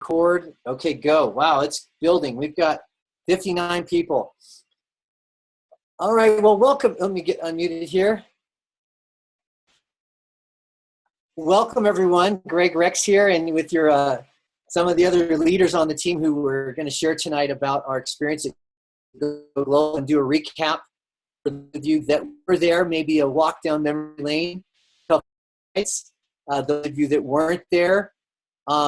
Record. Okay, go. Wow, it's building. We've got 59 people. All right, well, welcome. Let me get unmuted here. Welcome, everyone. Greg Rex here, and with your some of the other leaders on the team who we're going to share tonight about our experience at Go Global and do a recap for those of you that were there, maybe a walk down memory lane. Those of you that weren't there,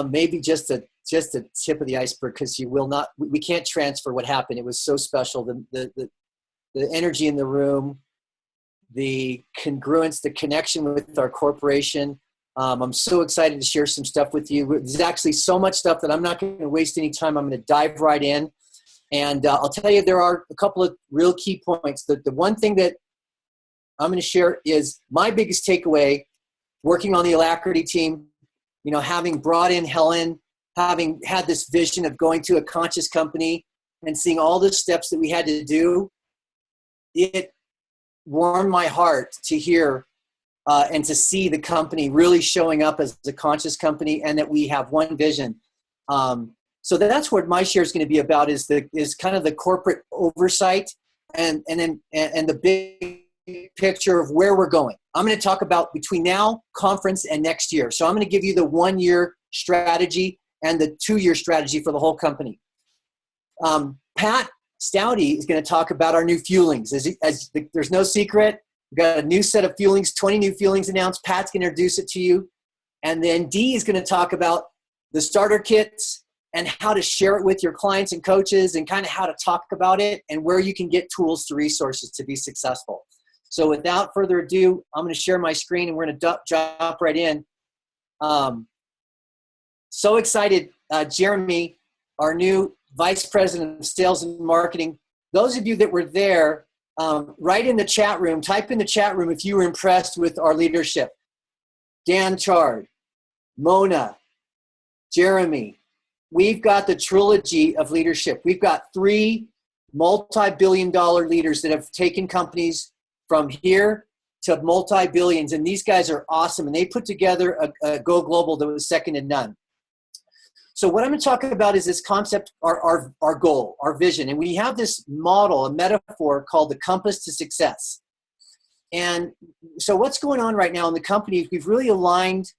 maybe just a tip of the iceberg, because you will not. We can't transfer what happened. It was so special. The energy in the room, the congruence, the connection with our corporation. I'm so excited to share some stuff with you. There's actually so much stuff that I'm not going to waste any time. I'm going to dive right in. And I'll tell you, there are a couple of real key points. The one thing that I'm going to share is my biggest takeaway working on the Alacrity team, you know, having brought in Helen, having had this vision of going to a conscious company and seeing all the steps that we had to do. It warmed my heart to hear and to see the company really showing up as a conscious company, and that we have one vision. So that's what my share is going to be about, is kind of the corporate oversight and the big picture of where we're going. I'm going to talk about between now, conference, and next year. So I'm going to give you the 1-year strategy and the 2-year strategy for the whole company. Pat Stouty is going to talk about our new fuelings. There's no secret. We've got a new set of fuelings, 20 new fuelings announced. Pat's going to introduce it to you. And then Dee is going to talk about the starter kits and how to share it with your clients and coaches, and kind of how to talk about it and where you can get tools to resources to be successful. So without further ado, I'm going to share my screen and we're going to jump right in. So excited. Jeremy, our new Vice President of Sales and Marketing. Those of you that were there, write in the chat room, type in the chat room if you were impressed with our leadership. Dan Chard, Mona, Jeremy. We've got the trilogy of leadership. We've got 3 multi-billion-dollar leaders that have taken companies from here to multi-billions, and these guys are awesome, and they put together a Go Global that was second to none. So what I'm going to talk about is this concept, our goal, our vision. And we have this model, a metaphor called the compass to success. And so what's going on right now in the company, we've really aligned.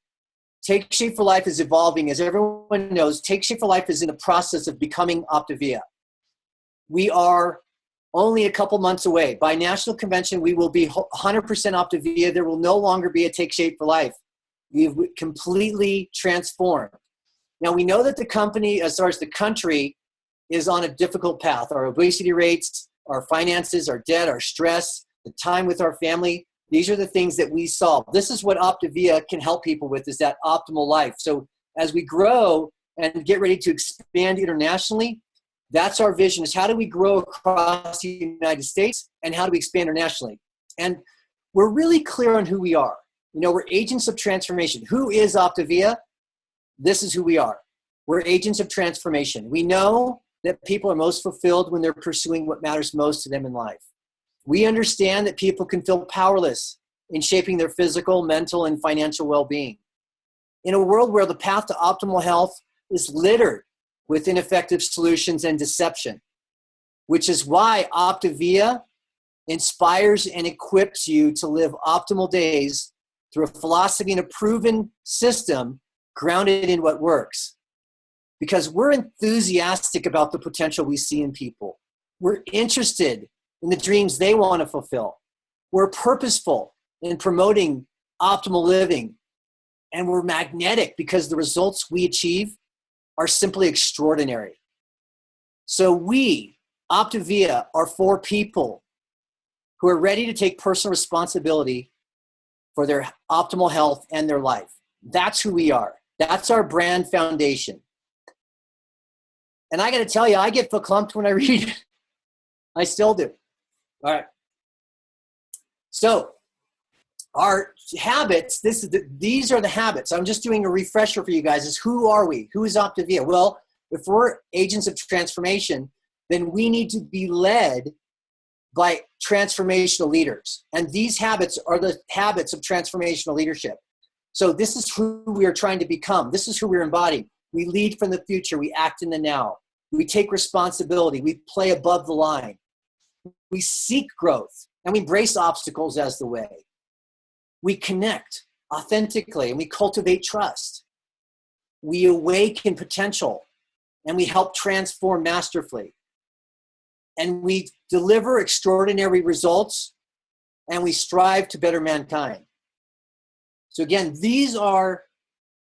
Take Shape for Life is evolving. As everyone knows, Take Shape for Life is in the process of becoming Optavia. We are only a couple months away. By national convention, we will be 100% Optavia. There will no longer be a Take Shape for Life. We've completely transformed. Now, we know that the company, as far as the country, is on a difficult path. Our obesity rates, our finances, our debt, our stress, the time with our family, these are the things that we solve. This is what Optavia can help people with, is that optimal life. So as we grow and get ready to expand internationally, that's our vision, is how do we grow across the United States and how do we expand internationally? And we're really clear on who we are. You know, we're agents of transformation. Who is Optavia? This is who we are. We're agents of transformation. We know that people are most fulfilled when they're pursuing what matters most to them in life. We understand that people can feel powerless in shaping their physical, mental, and financial well-being. In a world where the path to optimal health is littered with ineffective solutions and deception, which is why Optavia inspires and equips you to live optimal days through a philosophy and a proven system grounded in what works. Because we're enthusiastic about the potential we see in people. We're interested in the dreams they want to fulfill. We're purposeful in promoting optimal living. And we're magnetic because the results we achieve are simply extraordinary. So we, Optavia, are for people who are ready to take personal responsibility for their optimal health and their life. That's who we are. That's our brand foundation. And I got to tell you, I get verklempt when I read it. I still do. All right. So our habits, these are the habits. I'm just doing a refresher for you guys. Is who are we? Who is Optavia? Well, if we're agents of transformation, then we need to be led by transformational leaders. And these habits are the habits of transformational leadership. So this is who we are trying to become. This is who we're embodying. We lead from the future. We act in the now. We take responsibility. We play above the line. We seek growth, and we embrace obstacles as the way. We connect authentically, and we cultivate trust. We awaken potential, and we help transform masterfully. And we deliver extraordinary results, and we strive to better mankind. So again, these are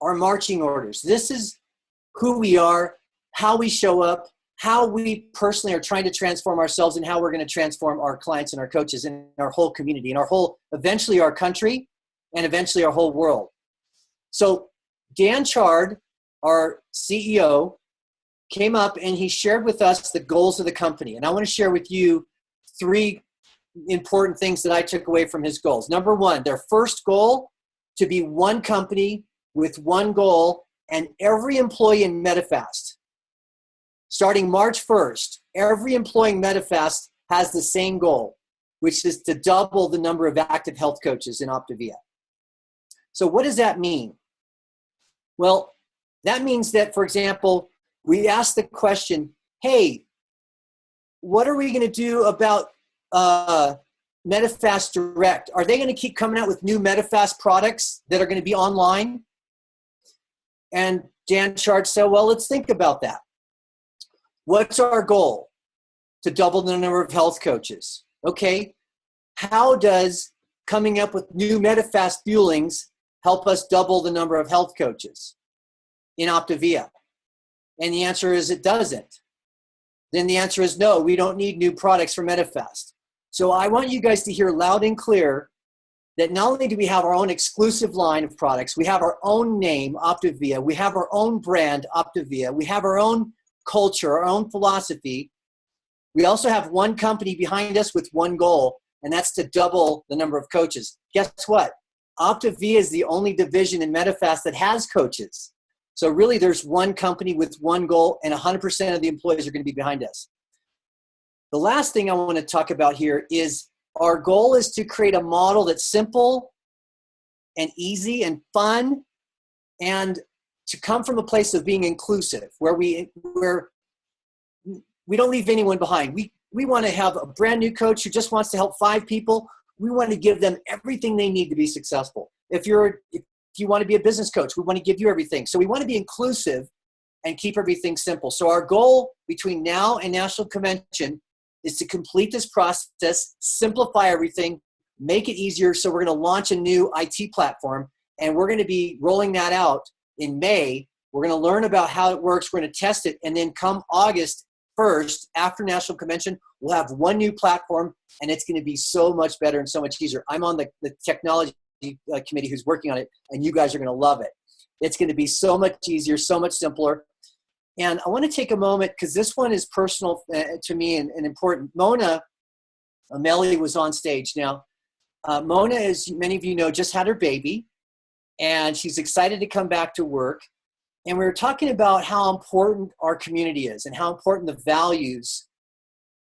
our marching orders. This is who we are, how we show up, how we personally are trying to transform ourselves, and how we're going to transform our clients and our coaches and our whole community and eventually our country, and eventually our whole world. So Dan Chard, our CEO, came up and he shared with us the goals of the company. And I want to share with you 3 important things that I took away from his goals. Number 1, their first goal, to be one company with one goal, and every employee in Medifast, starting March 1st, every employee in Medifast has the same goal, which is to double the number of active health coaches in Optavia. So what does that mean? Well, that means that, for example, we asked the question, hey, what are we going to do about Medifast Direct? Are they going to keep coming out with new Medifast products that are going to be online? And Dan Chard said, well, let's think about that. What's our goal? To double the number of health coaches. Okay, how does coming up with new Medifast fuelings help us double the number of health coaches in Optavia? And the answer is it doesn't. Then the answer is no, we don't need new products for Medifast. So I want you guys to hear loud and clear that not only do we have our own exclusive line of products, we have our own name, Optavia, we have our own brand, Optavia, we have our own culture, our own philosophy. We also have one company behind us with one goal, and that's to double the number of coaches. Guess what? Optavia is the only division in Medifast that has coaches. So really there's one company with one goal, and 100% of the employees are going to be behind us. The last thing I want to talk about here is our goal is to create a model that's simple and easy and fun, and to come from a place of being inclusive, where we don't leave anyone behind. We want to have a brand new coach who just wants to help 5 people. We want to give them everything they need to be successful. If you want to be a business coach, we want to give you everything. So we want to be inclusive and keep everything simple. So our goal between now and National Convention is to complete this process, simplify everything, make it easier. So we're going to launch a new IT platform, and we're going to be rolling that out in May. We're going to learn about how it works. We're going to test it. And then come August 1st, after National Convention, we'll have one new platform, and it's going to be so much better and so much easier. I'm on the technology committee who's working on it, and you guys are going to love it. It's going to be so much easier, so much simpler. And I want to take a moment, because this one is personal to me and important. Mona Melly was on stage. Now, Mona, as many of you know, just had her baby, and she's excited to come back to work. And we were talking about how important our community is and how important the values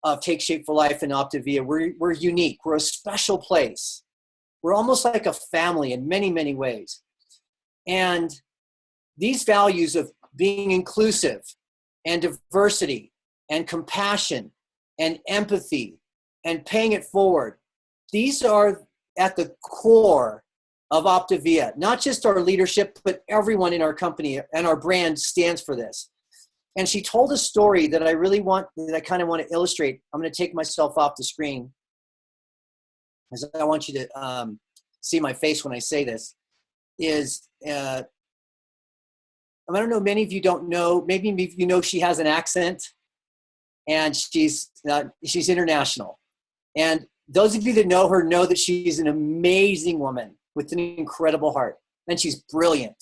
of Take Shape for Life and Optavia. We're unique. We're a special place. We're almost like a family in many, many ways. And these values of being inclusive and diversity and compassion and empathy and paying it forward, these are at the core of Optavia. Not just our leadership, but everyone in our company, and our brand stands for this. And she told a story that I kind of want to illustrate. I'm going to take myself off the screen, because I want you to see my face when I say this. I don't know, many of you don't know, maybe you know she has an accent, and she's international. And those of you that know her know that she's an amazing woman with an incredible heart, and she's brilliant.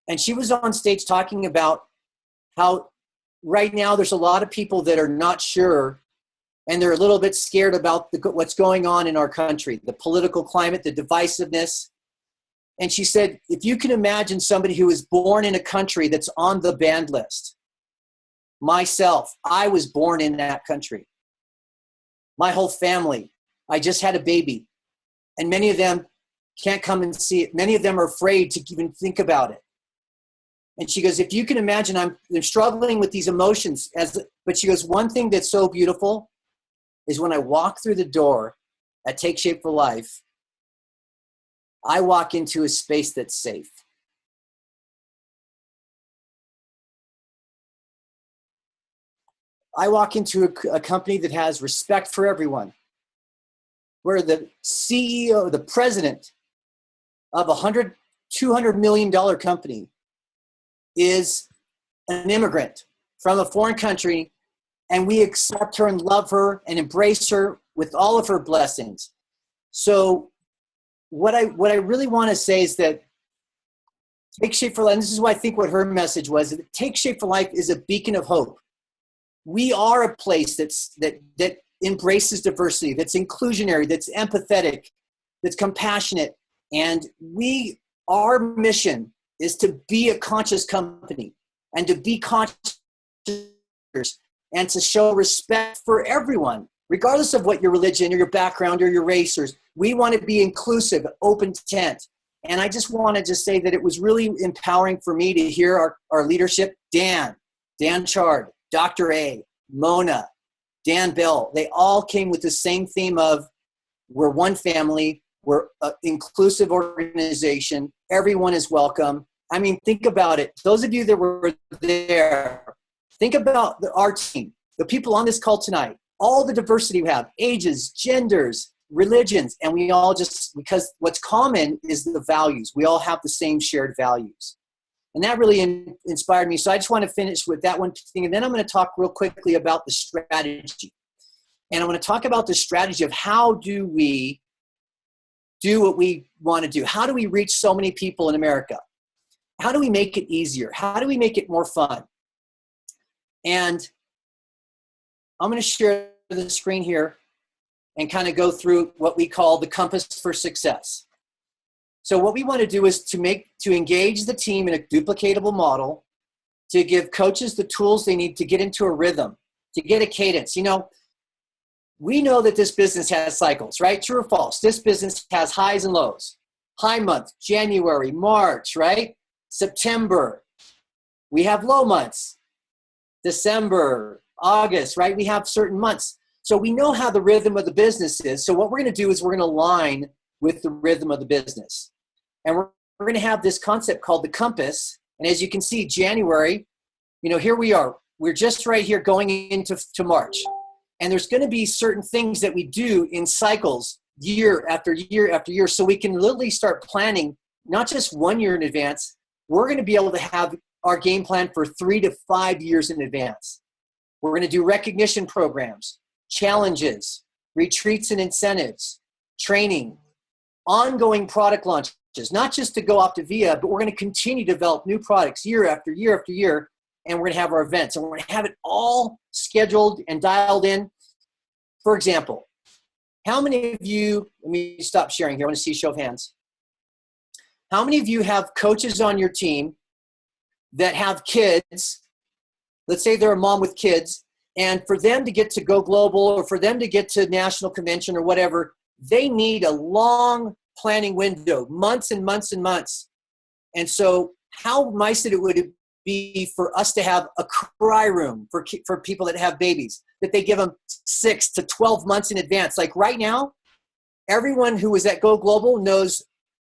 And she was on stage talking about how right now there's a lot of people that are not sure, and they're a little bit scared about what's going on in our country, the political climate, the divisiveness. And she said, if you can imagine somebody who was born in a country that's on the banned list. Myself, I was born in that country. My whole family, I just had a baby. And many of them can't come and see it. Many of them are afraid to even think about it. And she goes, if you can imagine, I'm struggling with these emotions. But she goes, one thing that's so beautiful is when I walk through the door at Take Shape for Life, I walk into a space that's safe. I walk into a company that has respect for everyone, where the CEO, the president of a $200 million company is an immigrant from a foreign country, and we accept her and love her and embrace her with all of her blessings. So what I really want to say is that Take Shape for Life, and this is what I think what her message was, that Take Shape for Life is a beacon of hope. We are a place that embraces diversity, that's inclusionary, that's empathetic, that's compassionate. And our mission is to be a conscious company and to be conscious and to show respect for everyone, regardless of what your religion or your background or your race. We want to be inclusive, open tent. And I just wanted to say that it was really empowering for me to hear our leadership, Dan Chard, Dr. A, Mona, Dan Bell, they all came with the same theme of we're one family, we're an inclusive organization, everyone is welcome. I mean, think about it. Those of you that were there, think about our team, the people on this call tonight, all the diversity we have, ages, genders, religions, and we all because what's common is the values. We all have the same shared values. And that really inspired me. So I just want to finish with that one thing. And then I'm going to talk real quickly about the strategy. And I'm going to talk about the strategy of how do we do what we want to do? How do we reach so many people in America? How do we make it easier? How do we make it more fun? And I'm going to share the screen here and kind of go through what we call the compass for success. So what we want to do is to engage the team in a duplicatable model, to give coaches the tools they need to get into a rhythm, to get a cadence. You know, we know that this business has cycles, right? True or false? This business has highs and lows. High month, January, March, right? September. We have low months. December, August, right? We have certain months. So we know how the rhythm of the business is. So what we're going to do is we're going to align with the rhythm of the business. And we're going to have this concept called the compass. And as you can see, January, you know, here we are. We're just right here going into March. And there's going to be certain things that we do in cycles year after year after year. So we can literally start planning, not just 1 year in advance. We're going to be able to have our game plan for 3 to 5 years in advance. We're going to do recognition programs, challenges, retreats and incentives, training, ongoing product launches, not just to go off to VIA, but we're going to continue to develop new products year after year after year, and we're going to have our events, and we're going to have it all scheduled and dialed in. For example, how many of you, let me stop sharing here, I want to see a show of hands. How many of you have coaches on your team that have kids? Let's say they're a mom with kids, and for them to get to go global or for them to get to national convention or whatever, they need a long planning window, months and months and months. And so how nice it would be for us to have a cry room for people that have babies, that they give them 6 to 12 months in advance. Like right now, everyone who was at Go Global knows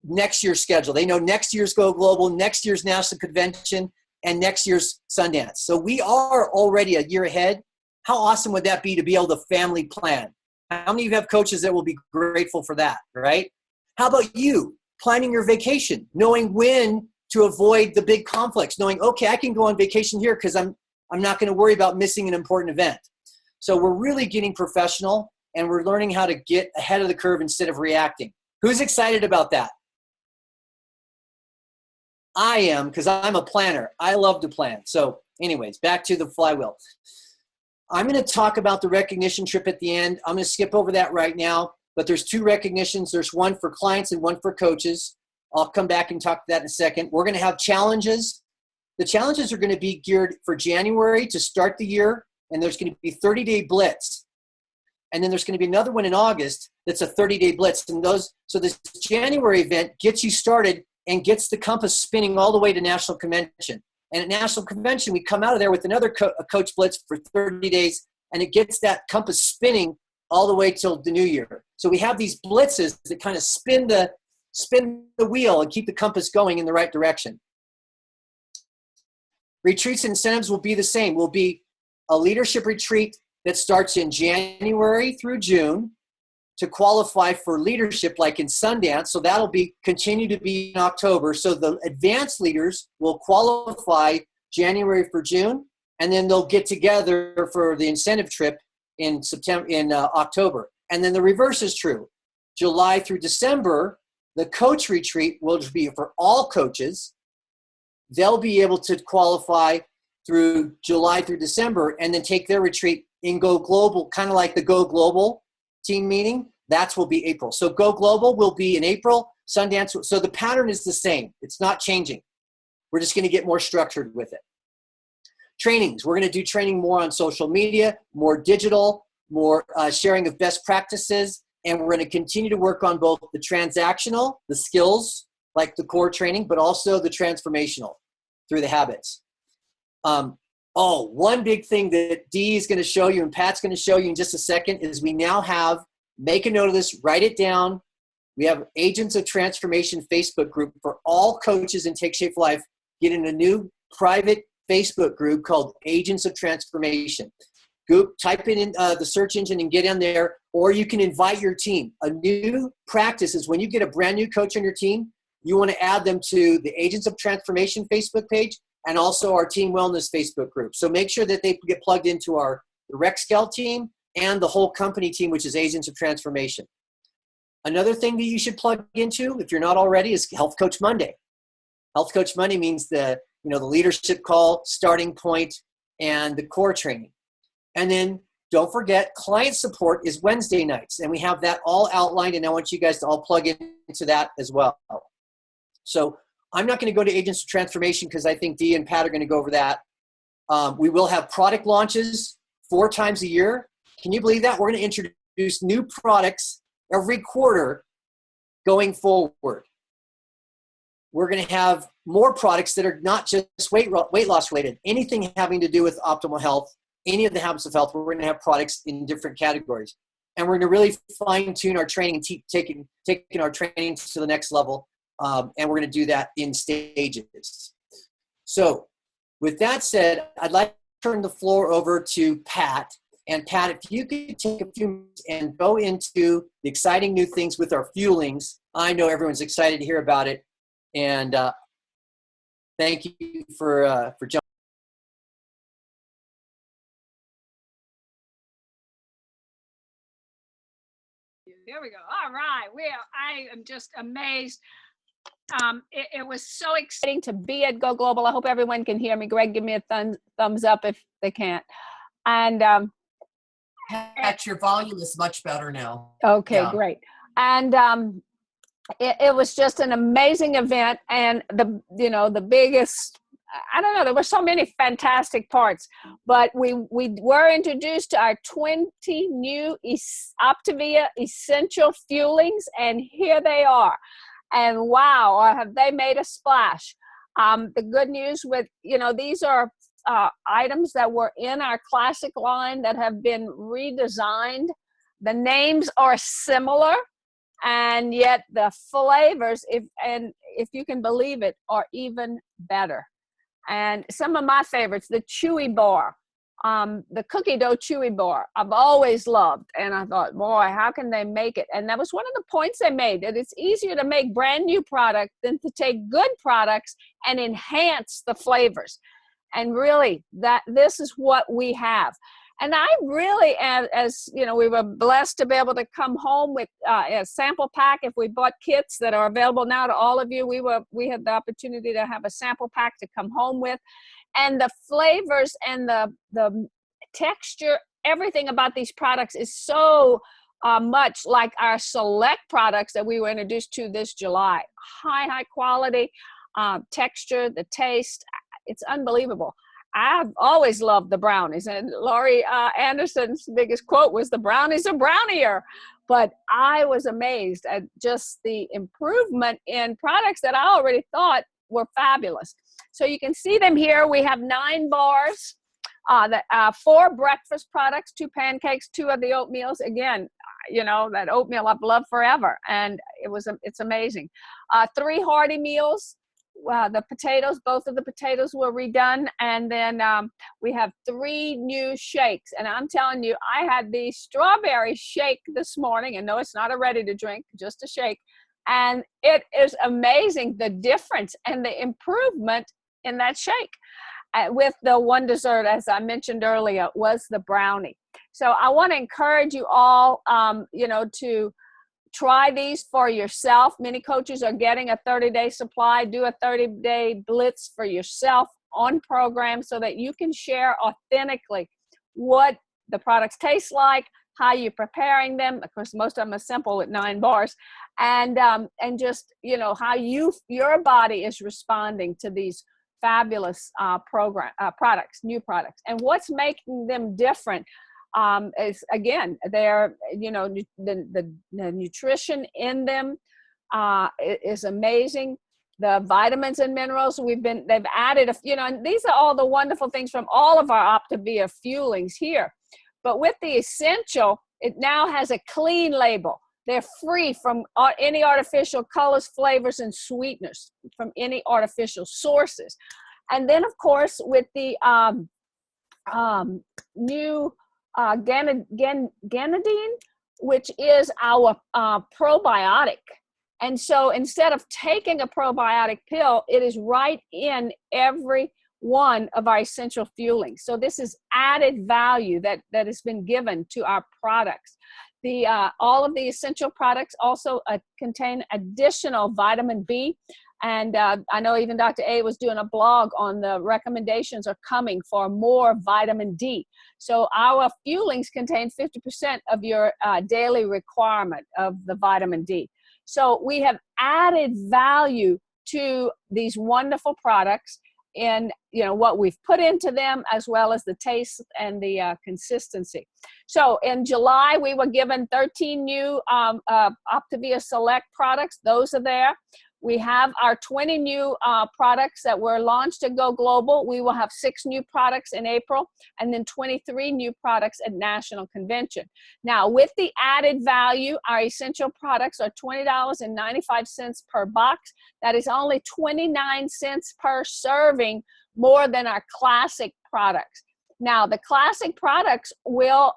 next year's schedule. They know next year's Go Global, next year's National Convention, and next year's Sundance. So we are already a year ahead. How awesome would that be to be able to family plan? How many of you have coaches that will be grateful for that, right? How about you planning your vacation, knowing when to avoid the big conflicts, knowing, okay, I can go on vacation here because I'm not going to worry about missing an important event. So we're really getting professional, and we're learning how to get ahead of the curve instead of reacting. Who's excited about that? I am, because I'm a planner. I love to plan. So anyways, back to the flywheel. I'm going to talk about the recognition trip at the end. I'm going to skip over that right now, but there's 2 recognitions. There's one for clients and one for coaches. I'll come back and talk to that in a second. We're going to have challenges. The challenges are going to be geared for January to start the year, and there's going to be 30-day blitz. And then there's going to be another one in August that's a 30-day blitz. And so this January event gets you started and gets the compass spinning all the way to National Convention. And at National Convention, we come out of there with another Coach Blitz for 30 days, and it gets that compass spinning all the way till the new year. So we have these blitzes that kind of spin the wheel and keep the compass going in the right direction. Retreats and incentives will be the same. Will be a leadership retreat that starts in January through June to qualify for leadership, like in Sundance. So that'll be continue to be in October. So the advanced leaders will qualify January for June, and then they'll get together for the incentive trip in October. And then the reverse is true. July through December, the coach retreat will be for all coaches. They'll be able to qualify through July through December and then take their retreat and go global, kind of like the Go Global team meeting. That will be April. So Go Global will be in April, Sundance. So the pattern is the same. It's not changing. We're just going to get more structured with it. Trainings. We're going to do training more on social media, more digital, more sharing of best practices. And we're going to continue to work on both the transactional, the skills, like the core training, but also the transformational through the habits. One big thing that Dee is going to show you and Pat's going to show you in just a second is we now have, make a note of this, write it down. We have Agents of Transformation Facebook group for all coaches in Take Shape Life. Get in a new private Facebook group called Agents of Transformation. Type it in the search engine and get in there, or you can invite your team. A new practice is when you get a brand new coach on your team, you want to add them to the Agents of Transformation Facebook page and also our Team Wellness Facebook group. So make sure that they get plugged into the Rex Kell team and the whole company team, which is Agents of Transformation. Another thing that you should plug into, if you're not already, is Health Coach Monday. Health Coach Monday means the leadership call, starting point, and the core training. And then don't forget, client support is Wednesday nights, and we have that all outlined, and I want you guys to all plug into that as well. So I'm not going to go to Agents of Transformation because I think Dee and Pat are going to go over that. We will have product launches 4 times a year. Can you believe that? We're going to introduce new products every quarter going forward. We're going to have more products that are not just weight loss related. Anything having to do with optimal health, any of the habits of health, we're going to have products in different categories. And we're going to really fine tune our training and keep taking our training to the next level. And we're going to do that in stages. So with that said, I'd like to turn the floor over to Pat. And Pat, if you could take a few minutes and go into the exciting new things with our fuelings. I know everyone's excited to hear about it. And thank you for jumping. There we go. All right. I am just amazed. It was so exciting to be at Go Global. I hope everyone can hear me. Greg, give me a thumbs up if they can't. And Pat, your volume is much better now. Okay, yeah. Great. And it was just an amazing event, and the biggest, I don't know, there were so many fantastic parts, but we were introduced to our 20 new Optavia Essential Fuelings, and here they are. And wow, have they made a splash. The good news with, these are items that were in our classic line that have been redesigned. The names are similar, and yet the flavors, if you can believe it, are even better. And some of my favorites, the Chewy Bar, the cookie dough Chewy Bar, I've always loved. And I thought, boy, how can they make it? And that was one of the points they made, that it's easier to make brand new product than to take good products and enhance the flavors. And really, this is what we have. And I really, as you know, we were blessed to be able to come home with a sample pack. If we bought kits that are available now to all of you, we had the opportunity to have a sample pack to come home with. And the flavors and the texture, everything about these products is so much like our select products that we were introduced to this July. High quality, texture, the taste, it's unbelievable. I've always loved the brownies, and Laurie Anderson's biggest quote was, "The brownies are brownier." But I was amazed at just the improvement in products that I already thought were fabulous. So you can see them here. We have 9 bars, 4 breakfast products, 2 pancakes, 2 of the oatmeals. Again, you know, that oatmeal I've loved forever, and it's amazing. 3 hearty meals. The potatoes, both of the potatoes were redone, and then we have 3 new shakes. And I'm telling you, I had the strawberry shake this morning, and no, it's not a ready to drink, just a shake. And it is amazing, the difference and the improvement in that shake. With the one dessert, as I mentioned earlier, was the brownie. So I want to encourage you all, you know, to try these for yourself. Many coaches are getting a 30-day supply. Do a 30-day blitz for yourself on program so that you can share authentically what the products taste like, how you're preparing them. Of course, most of them are simple with 9 bars, and just, you know, how your body is responding to these fabulous products, new products, and what's making them different. Is, again, they're, you know, the nutrition in them is amazing. The vitamins and minerals they've added, you know, and these are all the wonderful things from all of our Optavia fuelings here. But with the essential, it now has a clean label. They're free from any artificial colors, flavors, and sweeteners from any artificial sources. And then, of course, with the new ganidine, which is our probiotic. And so instead of taking a probiotic pill, it is right in every one of our essential fuelings. So this is added value that has been given to our products. All of the essential products also contain additional vitamin B. And I know even Dr. A was doing a blog on the recommendations are coming for more vitamin D. So our fuelings contain 50% of your daily requirement of the vitamin D. So we have added value to these wonderful products in, you know, what we've put into them, as well as the taste and the consistency. So in July, we were given 13 new Optavia Select products. Those are there. We have our 20 new products that were launched at Go Global. We will have 6 new products in April, and then 23 new products at National Convention. Now, with the added value, our essential products are $20.95 per box. That is only 29 cents per serving, more than our classic products. Now, the classic products will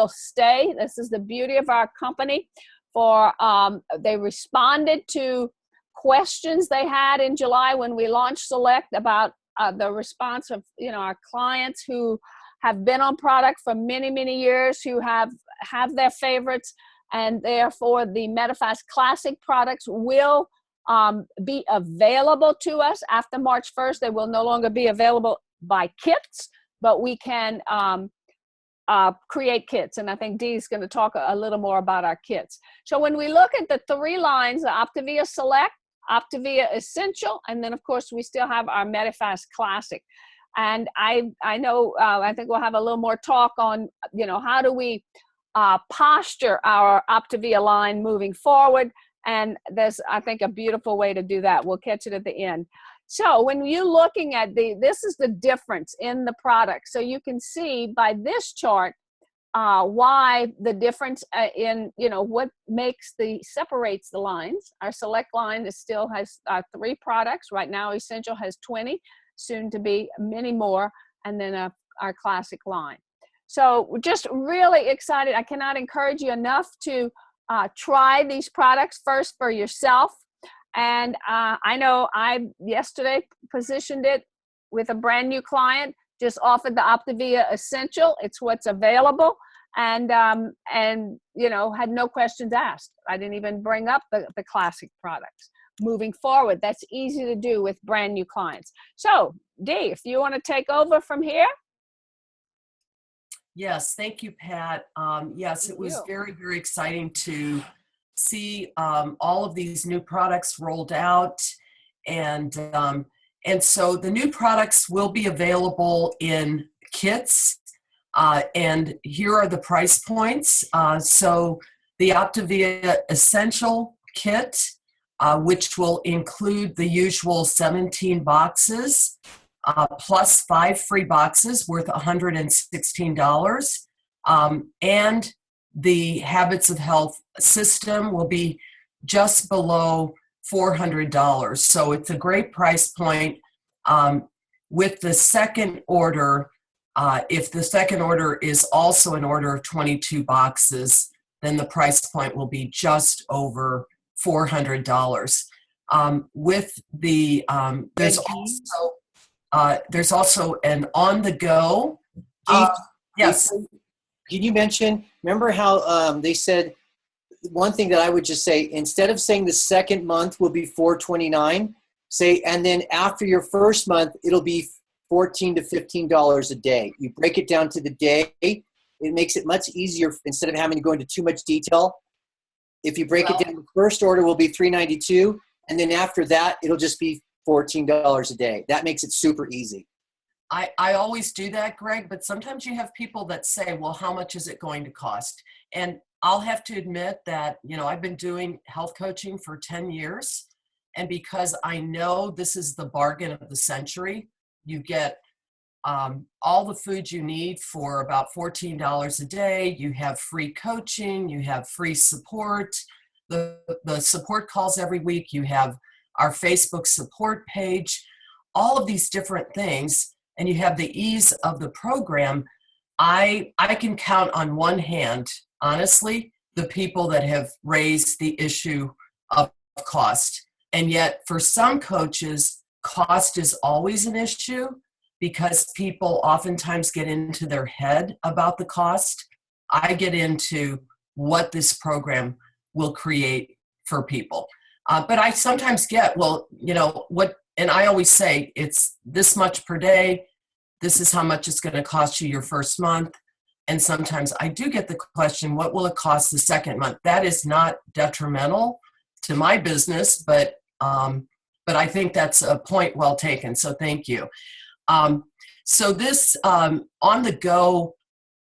stay. This is the beauty of our company. They responded to questions they had in July when we launched Select about the response of, you know, our clients who have been on product for many, many years, who have their favorites, and therefore the Medifast Classic products will be available to us after March 1st. They will no longer be available by kits, but we can create kits. And I think Dee is going to talk a little more about our kits. So when we look at the 3 lines, the Optavia Select, Optavia Essential, and then of course we still have our Medifast Classic. And I know, I think we'll have a little more talk on, you know, how do we posture our Optavia line moving forward. And there's, I think, a beautiful way to do that. We'll catch it at the end. So when you're looking at this is the difference in the product. So you can see by this chart why the difference in, you know, what separates the lines. Our Select line still has 3 products. Right now, Essential has 20, soon to be many more, and then our Classic line. So we're just really excited. I cannot encourage you enough to try these products first for yourself. And I know I yesterday positioned it with a brand new client, just offered the Optavia Essential. It's what's available, and you know, had no questions asked. I didn't even bring up the Classic products. Moving forward, that's easy to do with brand new clients. So Dee, if you want to take over from here. Yes, thank you, Pat. Yes, it was very, very exciting to see all of these new products rolled out, and so the new products will be available in kits, and here are the price points. So the Optavia Essential Kit which will include the usual 17 boxes, plus 5 free boxes worth $116. And the Habits of Health system will be just below $400. So it's a great price point. With the second order, if the second order is also an order of 22 boxes, then the price point will be just over $400. With the there's also an on-the-go. Yes. Can you mention? Remember how they said one thing that I would just say, instead of saying the second month will be $429, say, and then after your first month it'll be $14 to $15 a day. You break it down to the day. It makes it much easier instead of having to go into too much detail. If you break it down, the first order will be $392, and then after that, it'll just be $14 a day. That makes it super easy. I always do that, Greg, but sometimes you have people that say, well, how much is it going to cost? And I'll have to admit that, I've been doing health coaching for 10 years, and because I know this is the bargain of the century, you get all the food you need for about $14 a day. You have free coaching, you have free support, the support calls every week, you have our Facebook support page, all of these different things, and you have the ease of the program. I can count on one hand, honestly, the people that have raised the issue of cost. And yet for some coaches, cost is always an issue, because people oftentimes get into their head about the cost. I get into what this program will create for people. But I sometimes get, and I always say, it's this much per day. This is how much it's going to cost you your first month. And sometimes I do get the question, what will it cost the second month? That is not detrimental to my business, but I think that's a point well taken. So thank you. So this on-the-go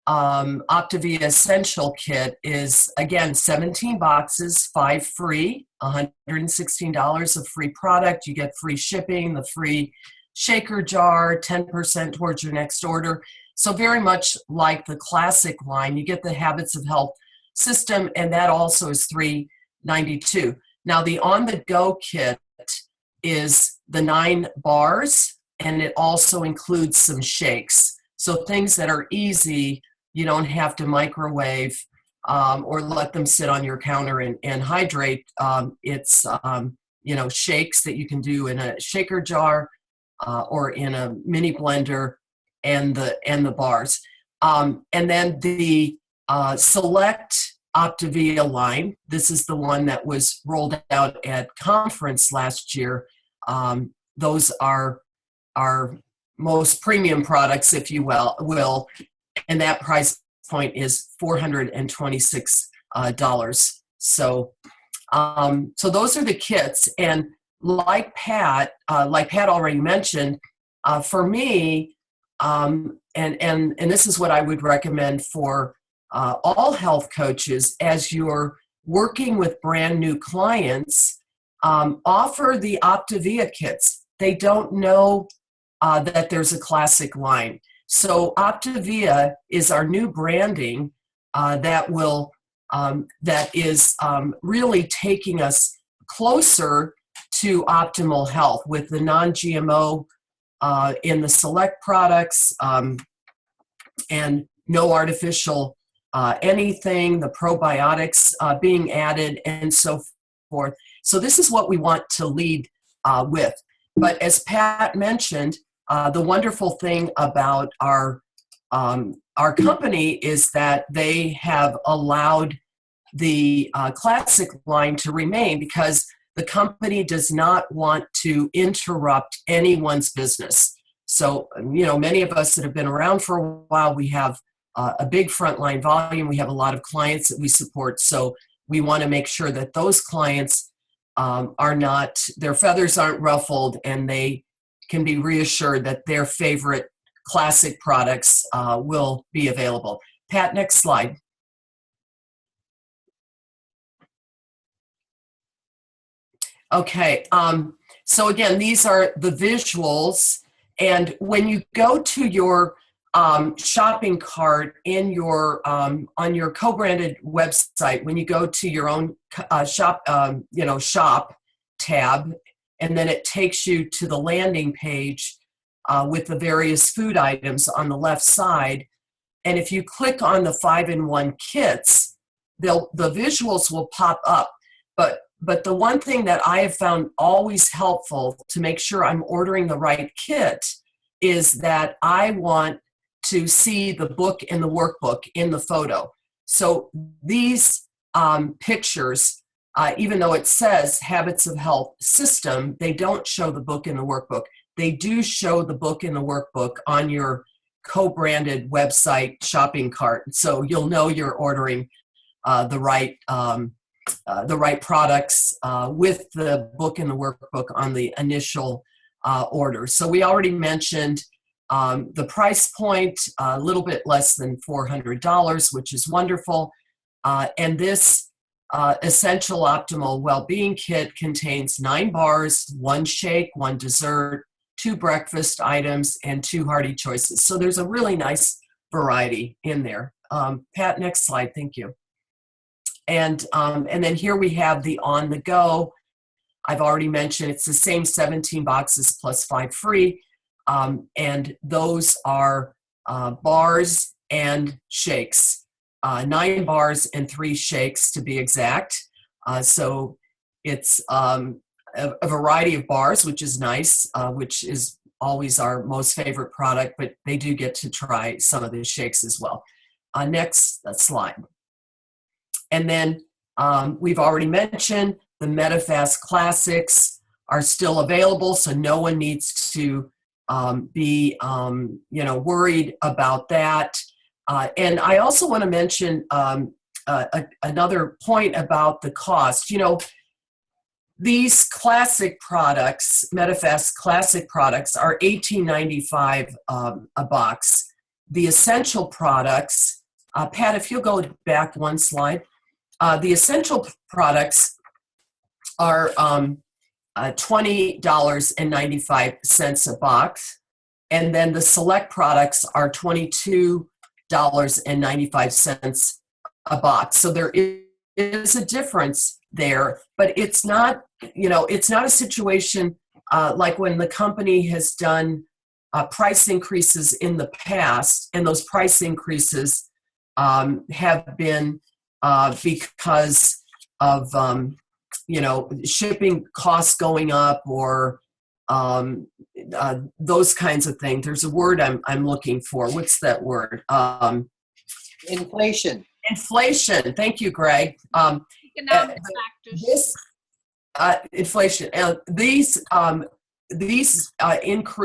Optavia Essential Kit is, again, 17 boxes, 5 free, $116 of free product. You get free shipping, the free shaker jar, 10% towards your next order. So very much like the classic line, you get the Habits of Health system, and that also is $392. Now, the on-the-go kit is the 9 bars, and it also includes some shakes. So things that are easy, you don't have to microwave or let them sit on your counter and hydrate. It's shakes that you can do in a shaker jar or in a mini blender, and the bars. And then the Select Optavia line, this is the one that was rolled out at conference last year. Those are our most premium products, if you will, and that price point is $426. So those are the kits, and like Pat already mentioned, for me, and this is what I would recommend for all health coaches as you're working with brand new clients, offer the Optavia kits. They don't know that there's a classic line. So Optavia is our new branding that is really taking us closer to optimal health with the non-GMO in the Select products and no artificial anything, the probiotics being added, and so forth. So this is what we want to lead with. But as Pat mentioned, the wonderful thing about our company is that they have allowed the classic line to remain, because the company does not want to interrupt anyone's business. So, many of us that have been around for a while, we have a big frontline volume. We have a lot of clients that we support. So we want to make sure that those clients their feathers aren't ruffled, and they can be reassured that their favorite classic products will be available. Pat, next slide. Okay. So again, these are the visuals, and when you go to your shopping cart in your on your co-branded website, when you go to your own shop, shop tab, and then it takes you to the landing page with the various food items on the left side. And if you click on the 5-in-1 kits, the visuals will pop up. But the one thing that I have found always helpful to make sure I'm ordering the right kit is that I want to see the book and the workbook in the photo. So these pictures, even though it says Habits of Health System, they don't show the book and the workbook. They do show the book and the workbook on your co-branded website shopping cart. So you'll know you're ordering the right products with the book and the workbook on the initial order. So we already mentioned the price point, a little bit less than $400, which is wonderful. And this Essential Optimal Wellbeing Kit contains 9 bars, 1 shake, 1 dessert, 2 breakfast items, and 2 hearty choices. So there's a really nice variety in there. Pat, next slide, thank you. And then here we have the On the Go. I've already mentioned it's the same 17 boxes plus 5 free. And those are bars and shakes, 9 bars and 3 shakes to be exact. So it's a variety of bars, which is nice, which is always our most favorite product, but they do get to try some of the shakes as well. Next slide. And then we've already mentioned the MetaFast Classics are still available, so no one needs to be worried about that. And I also want to mention another point about the cost. These classic products, MetaFast Classic products, are $18.95 a box. The essential products, Pat, if you'll go back one slide. The essential products are $20.95 a box, and then the select products are $22.95 a box. So there is a difference there, but it's not a situation like when the company has done price increases in the past, and those price increases have been because of shipping costs going up or those kinds of things. There's a word I'm looking for. What's that word? Inflation. Inflation. Thank you, Greg. Economic factors. Inflation. These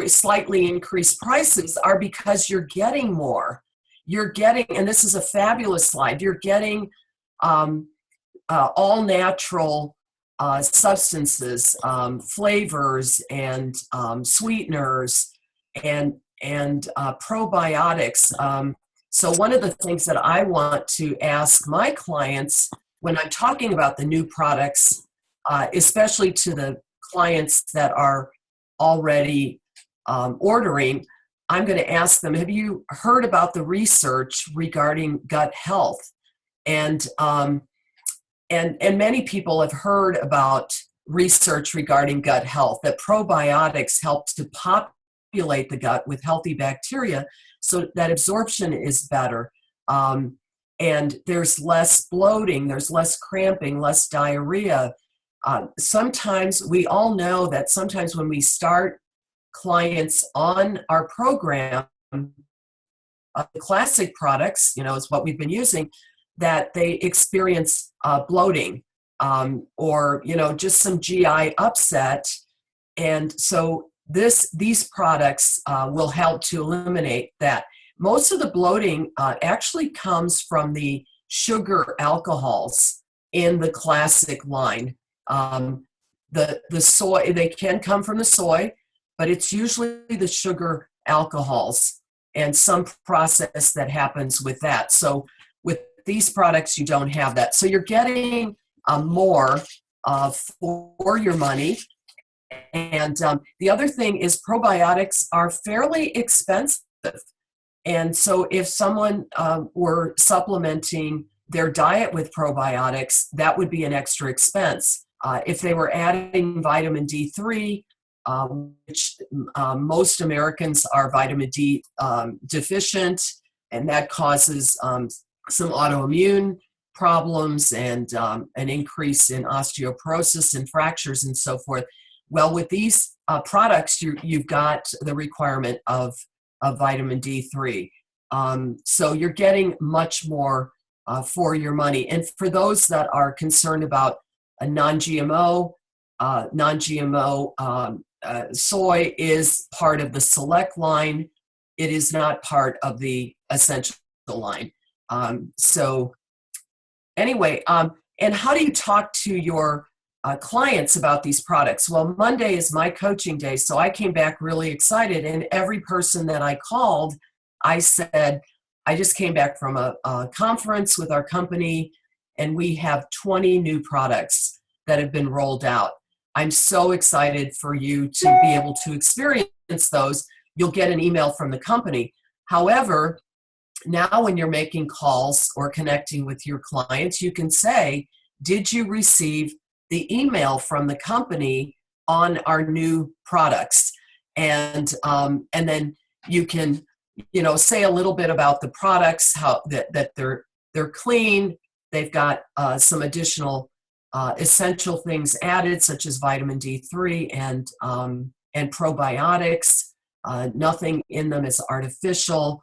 slightly increased prices are because you're getting more. You're getting, and this is a fabulous slide, you're getting all natural substances, flavors, and sweeteners, and probiotics. So one of the things that I want to ask my clients when I'm talking about the new products, especially to the clients that are already ordering, I'm going to ask them, have you heard about the research regarding gut health? And many people have heard about research regarding gut health, that probiotics help to populate the gut with healthy bacteria so that absorption is better. And there's less bloating, there's less cramping, less diarrhea. Sometimes we all know that sometimes when we start clients on our program, classic products, is what we've been using, that they experience bloating or just some GI upset. And so these products will help to eliminate that. Most of the bloating actually comes from the sugar alcohols in the classic line. The soy, they can come from the soy, but it's usually the sugar alcohols and some process that happens with that. So with these products, you don't have that. So you're getting more for your money. And the other thing is probiotics are fairly expensive. And so if someone were supplementing their diet with probiotics, that would be an extra expense. If they were adding vitamin D3, which most Americans are vitamin D deficient, and that causes some autoimmune problems and an increase in osteoporosis and fractures and so forth. Well, with these products, you've got the requirement of vitamin D3. So you're getting much more for your money. And for those that are concerned about a non-GMO, soy is part of the Select line. It is not part of the Essential line. So anyway, and how do you talk to your clients about these products? Well, Monday is my coaching day, so I came back really excited. And every person that I called, I said, I just came back from a conference with our company, and we have 20 new products that have been rolled out. I'm so excited for you to be able to experience those. You'll get an email from the company. However, now when you're making calls or connecting with your clients, you can say, did you receive the email from the company on our new products? And then you can, say a little bit about the products, how that they're clean. They've got some additional essential things added, such as vitamin D3 and probiotics. Nothing in them is artificial,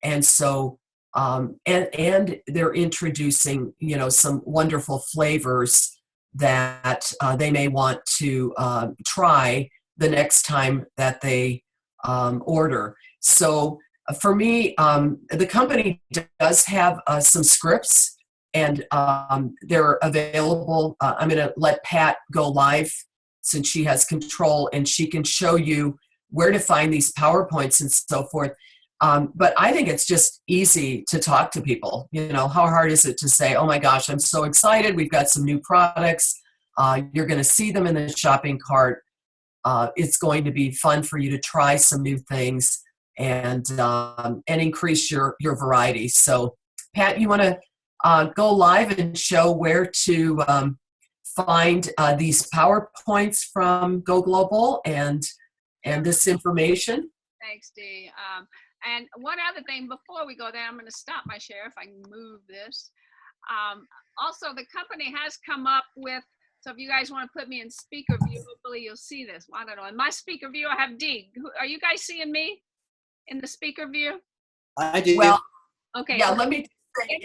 and so and they're introducing some wonderful flavors that they may want to try the next time that they order. So for me, the company does have some scripts, and they're available. I'm going to let Pat go live since she has control, and she can show you where to find these PowerPoints and so forth. But I think it's just easy to talk to people. How hard is it to say, oh my gosh, I'm so excited. We've got some new products. You're going to see them in the shopping cart. It's going to be fun for you to try some new things and increase your variety. So Pat, you want to go live and show where to find these PowerPoints from Go Global and this information? Thanks, Dee. And one other thing before we go there, I'm going to stop my share if I can move this. Also, the company has come up with, so if you guys want to put me in speaker view, hopefully you'll see this. Well, I don't know. In my speaker view, I have Dee. Are you guys seeing me in the speaker view? I do. Well, okay. Yeah, let me say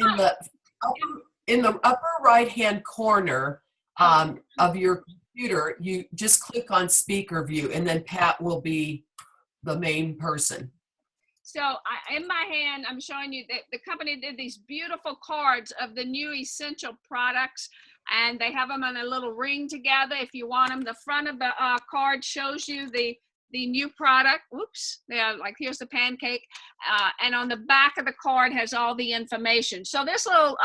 in the upper right-hand corner of your computer, you just click on speaker view, and then Pat will be the main person. So in my hand, I'm showing you that the company did these beautiful cards of the new essential products, and they have them on a little ring together if you want them. The front of the card shows you the new product. Whoops, yeah, like here's the pancake. And on the back of the card has all the information. So this little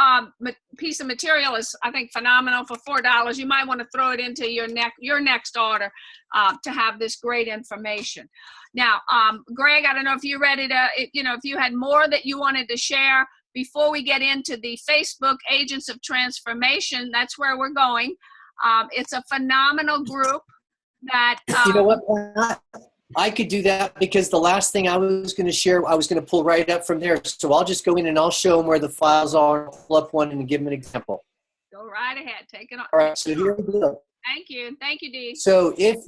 piece of material is, I think, phenomenal for $4. You might want to throw it into your next order to have this great information. Now, Greg, I don't know if you're ready to, if you had more that you wanted to share before we get into the Facebook Agents of Transformation. That's where we're going. It's a phenomenal group that you know what, I could do that, because the last thing I was going to share, I was going to pull right up from there. So I'll just go in and I'll show them where the files are, pull up one and give them an example. Go right ahead. Take it on. All right, so here we go. Thank you. Thank you, Dee. So yes,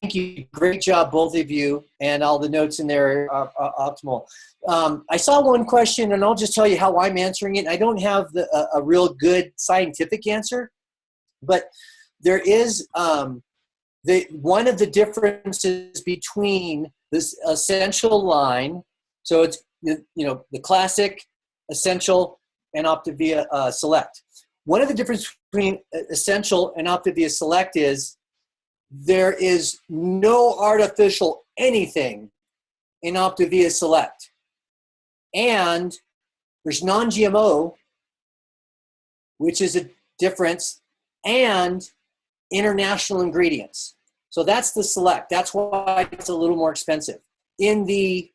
thank you. Great job, both of you. And all the notes in there are optimal. I saw one question, and I'll just tell you how I'm answering it. I don't have a real good scientific answer, but there is one of the differences between this essential line. So it's the classic, essential, and Optavia Select. One of the differences between essential and Optavia Select is there is no artificial anything in Optavia Select, and there's non-GMO, which is a difference, and international ingredients. So that's the select. That's why it's a little more expensive. In the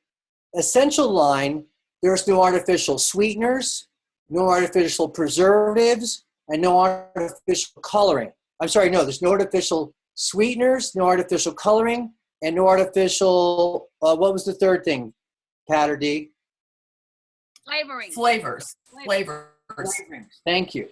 essential line, there's no artificial sweeteners, no artificial preservatives, and no artificial coloring. I'm sorry, no, there's no artificial sweeteners, no artificial coloring, and no artificial, what was the third thing, Pat or D? Flavors. Thank you.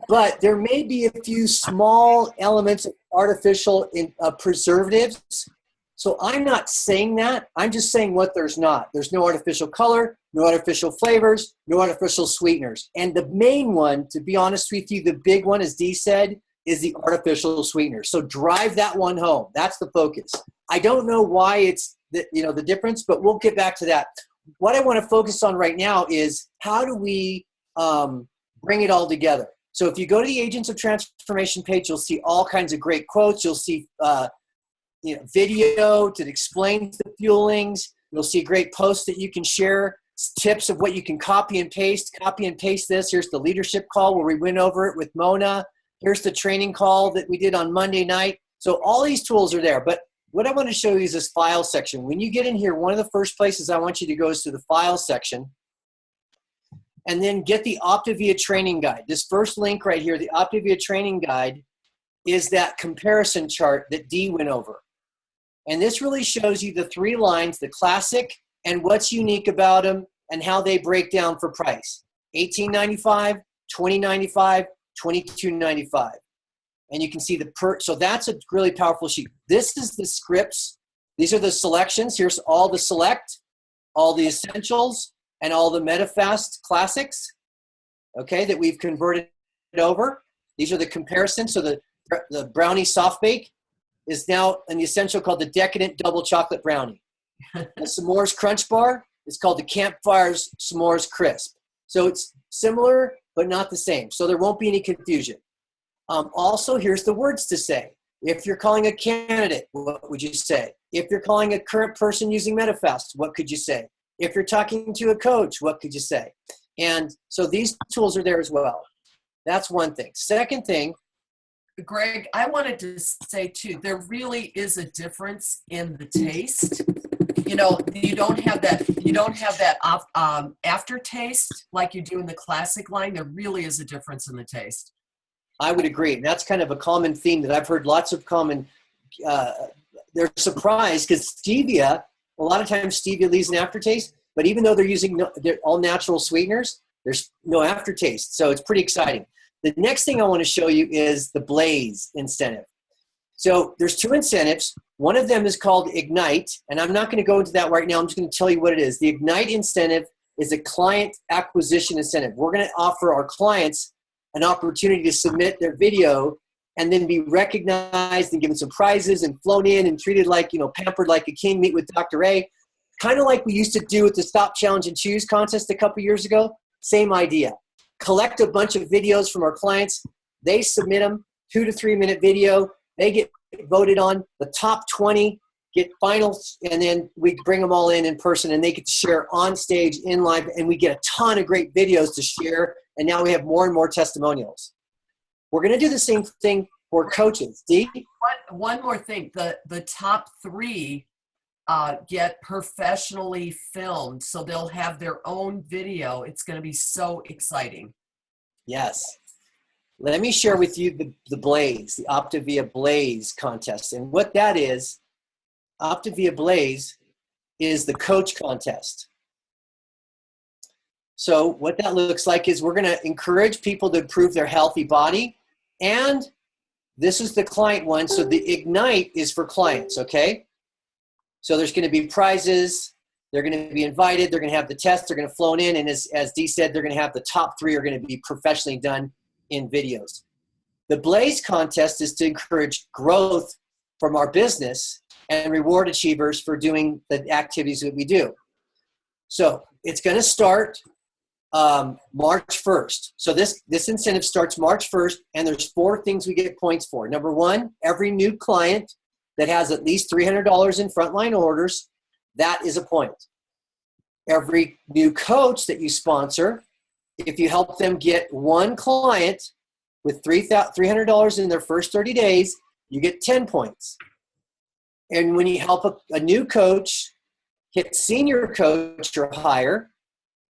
But there may be a few small elements of artificial preservatives. So I'm not saying that. I'm just saying what there's not. There's no artificial color, no artificial flavors, no artificial sweeteners. And the main one, to be honest with you, the big one, as Dee said, is the artificial sweeteners. So drive that one home. That's the focus. I don't know why it's the difference, but we'll get back to that. What I want to focus on right now is how do we bring it all together? So if you go to the Agents of Transformation page, you'll see all kinds of great quotes. You'll see video that explains the fuelings. You'll see great posts that you can share, tips of what you can copy and paste. Copy and paste this. Here's the leadership call where we went over it with Mona. Here's the training call that we did on Monday night. So all these tools are there. But what I want to show you is this file section. When you get in here, one of the first places I want you to go is to the file section. And then get the Optavia training guide. This first link right here, the Optavia training guide, is that comparison chart that Dee went over. And this really shows you the three lines, the classic and what's unique about them and how they break down for price. $18.95, $20.95, $22.95. And you can see so that's a really powerful sheet. This is the scripts. These are the selections. Here's all the select, all the essentials, and all the MetaFast classics, okay, that we've converted over. These are the comparisons. So the brownie soft bake is now an essential called the Decadent Double Chocolate Brownie. The S'mores Crunch Bar is called the Campfire's S'mores Crisp. So it's similar, but not the same. So there won't be any confusion. Also, here's the words to say. If you're calling a candidate, what would you say? If you're calling a current person using MetaFast, what could you say? If you're talking to a coach, what could you say? And so these tools are there as well. That's one thing. Second thing, Greg, I wanted to say too, there really is a difference in the taste. You don't have that aftertaste like you do in the classic line. There really is a difference in the taste. I would agree. And that's kind of a common theme that I've heard lots of common, they're surprised because stevia, a lot of times stevia leaves an aftertaste, but even though they're all natural sweeteners, there's no aftertaste. So it's pretty exciting. The next thing I want to show you is the Blaze incentive. So there's two incentives. One of them is called Ignite, and I'm not going to go into that right now. I'm just going to tell you what it is. The Ignite incentive is a client acquisition incentive. We're going to offer our clients an opportunity to submit their video and then be recognized and given some prizes and flown in and treated like, pampered like a king, meet with Dr. A. Kind of like we used to do with the Stop Challenge and Choose contest a couple years ago. Same idea. Collect a bunch of videos from our clients. They submit them, 2 to 3 minute video. They get voted on. The top 20 get finals, and then we bring them all in person, and they get to share on stage, in live, and we get a ton of great videos to share, and now we have more and more testimonials. We're going to do the same thing for coaches. Dee? One more thing. The top 3 get professionally filmed, so they'll have their own video. It's going to be so exciting. Yes. Let me share with you the Blaze, the Optavia Blaze contest. And what that is, Optavia Blaze is the coach contest. So what that looks like is we're going to encourage people to improve their healthy body. And this is the client one. So the Ignite is for clients, okay? So there's going to be prizes. They're going to be invited. They're going to have the test. They're going to flown in. And as Dee said, they're going to have the top 3 are going to be professionally done in videos. The Blaze contest is to encourage growth from our business and reward achievers for doing the activities that we do. So it's going to start March 1st. So this incentive starts March 1st, and there's 4 things we get points for. Number 1, every new client that has at least $300 in frontline orders, that is a point. Every new coach that you sponsor, if you help them get 1 client with $300 in their first 30 days, you get 10 points. And when you help a new coach hit senior coach or higher,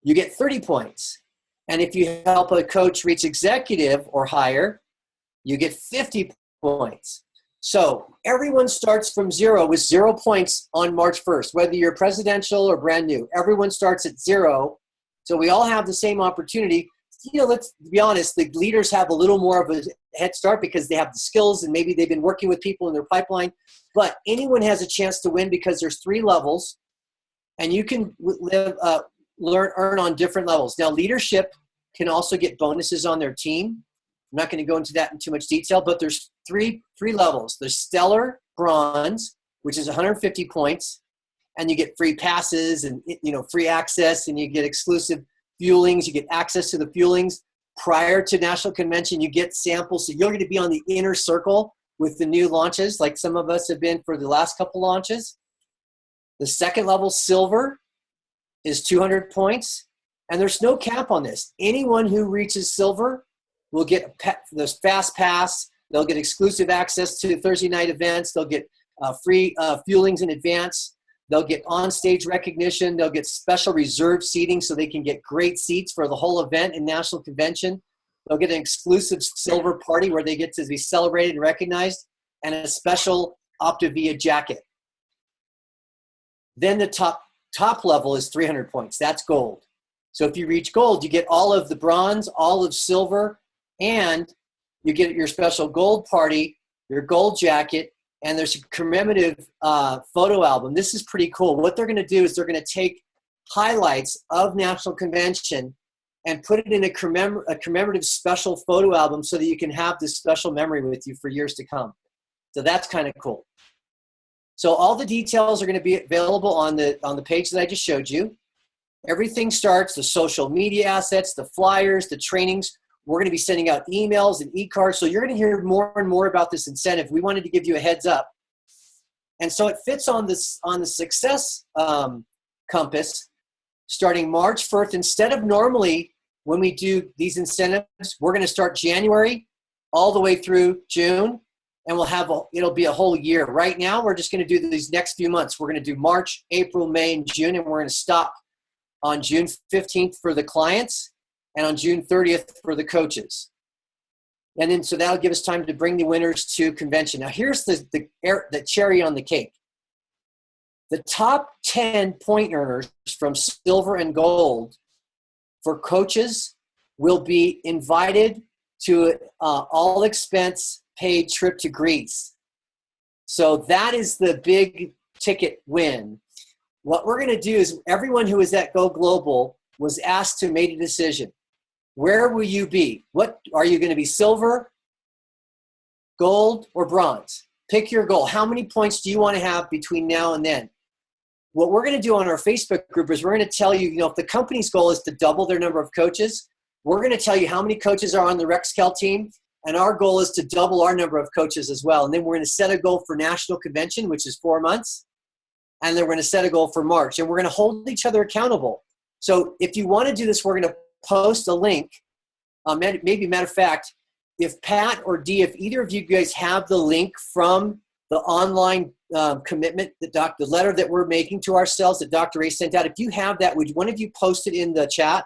you get 30 points. And if you help a coach reach executive or higher, you get 50 points. So everyone starts from zero with 0 points on March 1st, whether you're presidential or brand new. Everyone starts at zero. So we all have the same opportunity. Let's be honest, the leaders have a little more of a head start because they have the skills and maybe they've been working with people in their pipeline. But anyone has a chance to win because there's 3 levels, and you can earn on different levels. Now, leadership can also get bonuses on their team. I'm not going to go into that in too much detail, but there's three levels. There's stellar bronze, which is 150 points, and you get free passes and free access, and you get exclusive fuelings. You get access to the fuelings prior to national convention. You get samples, so you're going to be on the inner circle with the new launches, like some of us have been for the last couple launches. The second level, silver, is 200 points, and there's no cap on this. Anyone who reaches silver will get the fast pass. They'll get exclusive access to Thursday night events. They'll get free fuelings in advance. They'll get on-stage recognition. They'll get special reserved seating so they can get great seats for the whole event in national convention. They'll get an exclusive silver party where they get to be celebrated and recognized, and a special Optavia jacket. Then the top level is 300 points. That's gold. So if you reach gold, you get all of the bronze, all of silver, and you get your special gold party, your gold jacket, and there's a commemorative photo album. This is pretty cool. What they're going to do is they're going to take highlights of National Convention and put it in a commemorative special photo album so that you can have this special memory with you for years to come. So that's kind of cool. So all the details are going to be available on the page that I just showed you. Everything starts, the social media assets, the flyers, the trainings. We're going to be sending out emails and e-cards. So you're going to hear more and more about this incentive. We wanted to give you a heads up. And so it fits on the success compass starting March 1st. Instead of normally when we do these incentives, we're going to start January all the way through June, and it'll be a whole year. Right now, we're just going to do these next few months. We're going to do March, April, May, and June, and we're going to stop on June 15th for the clients and on June 30th for the coaches. And then so that'll give us time to bring the winners to convention. Now here's the cherry on the cake. The top 10 point earners from silver and gold for coaches will be invited to all expense paid trip to Greece. So that is the big ticket win. What we're going to do is everyone who is at Go Global was asked to make a decision. Where will you be? What are you going to be, silver, gold, or bronze? Pick your goal. How many points do you want to have between now and then? What we're going to do on our Facebook group is we're going to tell you, if the company's goal is to double their number of coaches, we're going to tell you how many coaches are on the Rex Kell team, and our goal is to double our number of coaches as well. And then we're going to set a goal for national convention, which is 4 months, and then we're going to set a goal for March, and we're going to hold each other accountable. So if you want to do this, we're going to post a link. Maybe matter of fact, if Pat or Dee, if either of you guys have the link from the online commitment, the letter that we're making to ourselves that Dr. Ray sent out, if you have that, would one of you post it in the chat?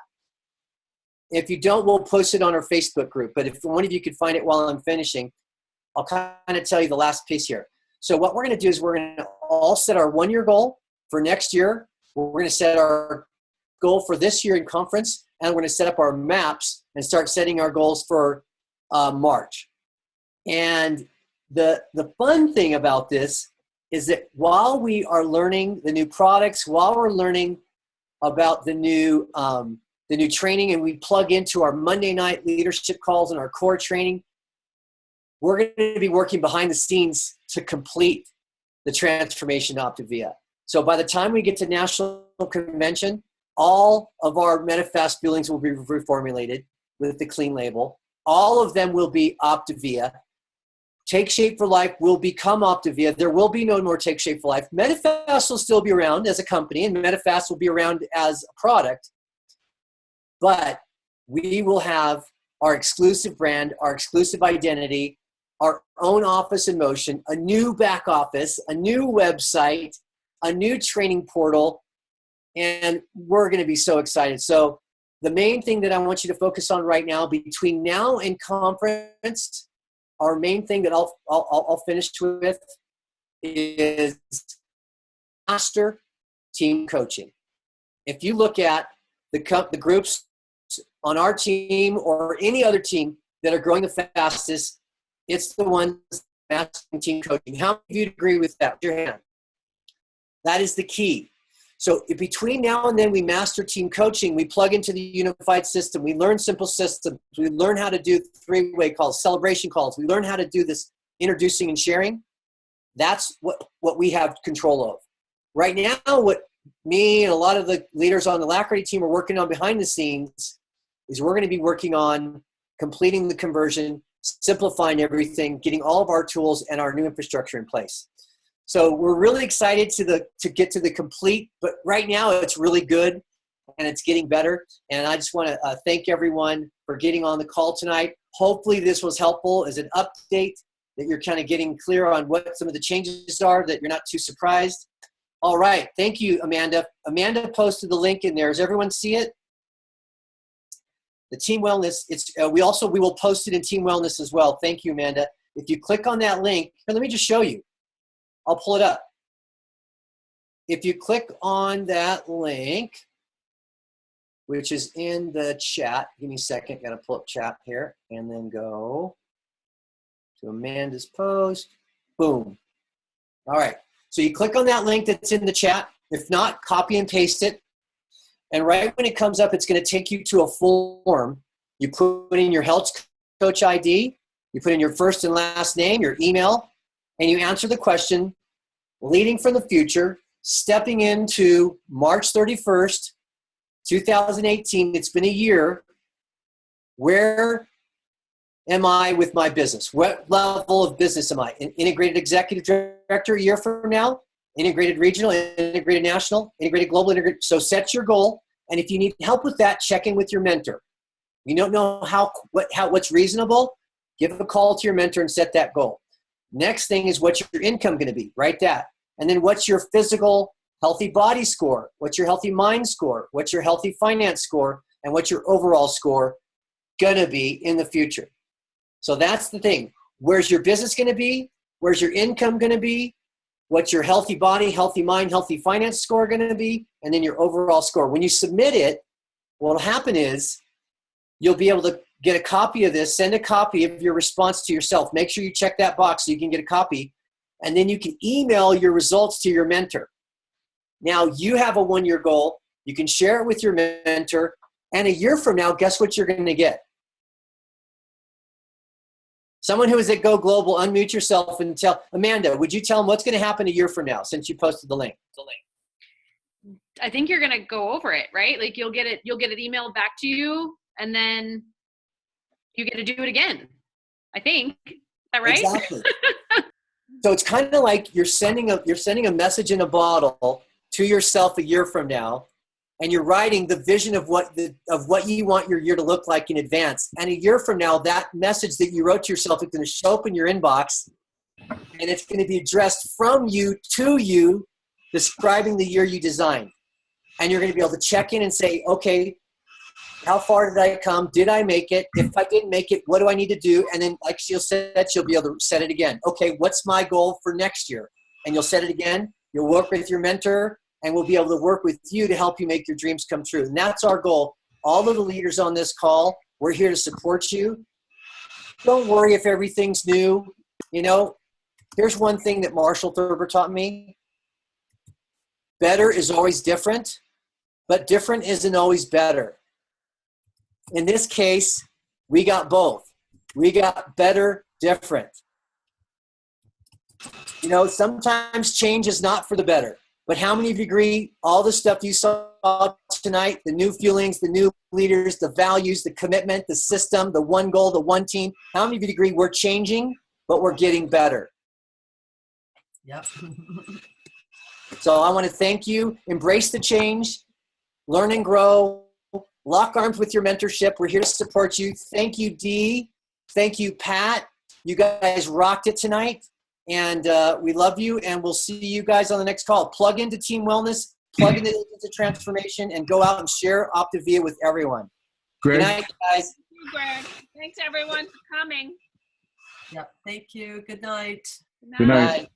If you don't, we'll post it on our Facebook group. But if one of you could find it while I'm finishing, I'll kind of tell you the last piece here. So what we're going to do is we're going to all set our 1-year goal for next year. We're going to set our goal for this year in conference, and we're going to set up our maps and start setting our goals for March. And the fun thing about this is that while we are learning the new products, while we're learning about the new training, and we plug into our Monday night leadership calls and our core training, we're going to be working behind the scenes to complete the transformation to Optavia. So by the time we get to National Convention, all of our MetaFast fuelings will be reformulated with the clean label. All of them will be Optavia. Take Shape for Life will become Optavia. There will be no more Take Shape for Life. MetaFast will still be around as a company, and MetaFast will be around as a product. But we will have our exclusive brand, our exclusive identity, our own office in motion, a new back office, a new website, a new training portal, and we're going to be so excited. So the main thing that I want you to focus on right now, between now and conference, our main thing that I'll finish with is master team coaching. If you look at the groups on our team or any other team that are growing the fastest, it's the ones mastering team coaching. How many of you agree with that? Raise your hand. That is the key. So between now and then, we master team coaching. We plug into the unified system. We learn simple systems. We learn how to do three-way calls, celebration calls. We learn how to do this introducing and sharing. That's what we have control of. Right now, what me and a lot of the leaders on the Alacrity team are working on behind the scenes is we're going to be working on completing the conversion, simplifying everything, getting all of our tools and our new infrastructure in place. So we're really excited to get to the complete, but right now it's really good and it's getting better. And I just want to thank everyone for getting on the call tonight. Hopefully this was helpful as an update, that you're kind of getting clear on what some of the changes are, that you're not too surprised. All right. Thank you, Amanda. Amanda posted the link in there. Does everyone see it? The Team Wellness, we will post it in Team Wellness as well. Thank you, Amanda. If you click on that link, let me just show you. I'll pull it up. If you click on that link, which is in the chat, give me a second, got to pull up chat here, and then go to Amanda's post. Boom. All right. So you click on that link that's in the chat. If not, copy and paste it. And right when it comes up, it's going to take you to a form. You put in your health coach ID, you put in your first and last name, your email, and you answer the question, leading from the future, stepping into March 31st, 2018. It's been a year. Where am I with my business? What level of business am I? An integrated executive director a year from now? Integrated regional, integrated national, integrated global, integrated. So set your goal. And if you need help with that, check in with your mentor. You don't know what's reasonable? Give a call to your mentor and set that goal. Next thing is, what's your income going to be? Write that. And then what's your physical healthy body score? What's your healthy mind score? What's your healthy finance score? And what's your overall score going to be in the future? So that's the thing. Where's your business going to be? Where's your income going to be? What's your healthy body, healthy mind, healthy finance score going to be? And then your overall score. When you submit it, what will happen is you'll be able to get a copy of this, send a copy of your response to yourself. Make sure you check that box so you can get a copy. And then you can email your results to your mentor. Now you have a 1-year goal. You can share it with your mentor. And a year from now, guess what you're going to get? Someone who is at Go Global, unmute yourself and tell, Amanda, would you tell them what's going to happen a year from now since you posted the link? I think you're going to go over it, right? Like you'll get it emailed back to you, and then you get to do it again. I think. Is that right? Exactly. So it's kind of like you're sending a message in a bottle to yourself a year from now, and you're writing the vision of what you want your year to look like in advance. And a year from now, that message that you wrote to yourself is going to show up in your inbox, and it's going to be addressed from you to you, describing the year you designed. And you're going to be able to check in and say, okay, how far did I come? Did I make it? If I didn't make it, what do I need to do? And then, like she'll said, she'll be able to set it again. Okay, what's my goal for next year? And you'll set it again. You'll work with your mentor, and we'll be able to work with you to help you make your dreams come true. And that's our goal. All of the leaders on this call, we're here to support you. Don't worry if everything's new. You know, here's one thing that Marshall Thurber taught me. Better is always different, but different isn't always better. In this case, we got both. We got better, different. You know, sometimes change is not for the better. But how many of you agree all the stuff you saw tonight, the new feelings, the new leaders, the values, the commitment, the system, the one goal, the one team, how many of you agree we're changing, but we're getting better? Yep. So I want to thank you. Embrace the change, learn and grow, lock arms with your mentorship. We're here to support you. Thank you, Dee. Thank you, Pat. You guys rocked it tonight. And we love you, and we'll see you guys on the next call. Plug into Team Wellness, plug into Transformation, and go out and share Optavia with everyone. Greg? Good night, guys. Thank you, Greg. Thanks, everyone, for coming. Yep. Thank you. Good night. Good night. Good night. Bye.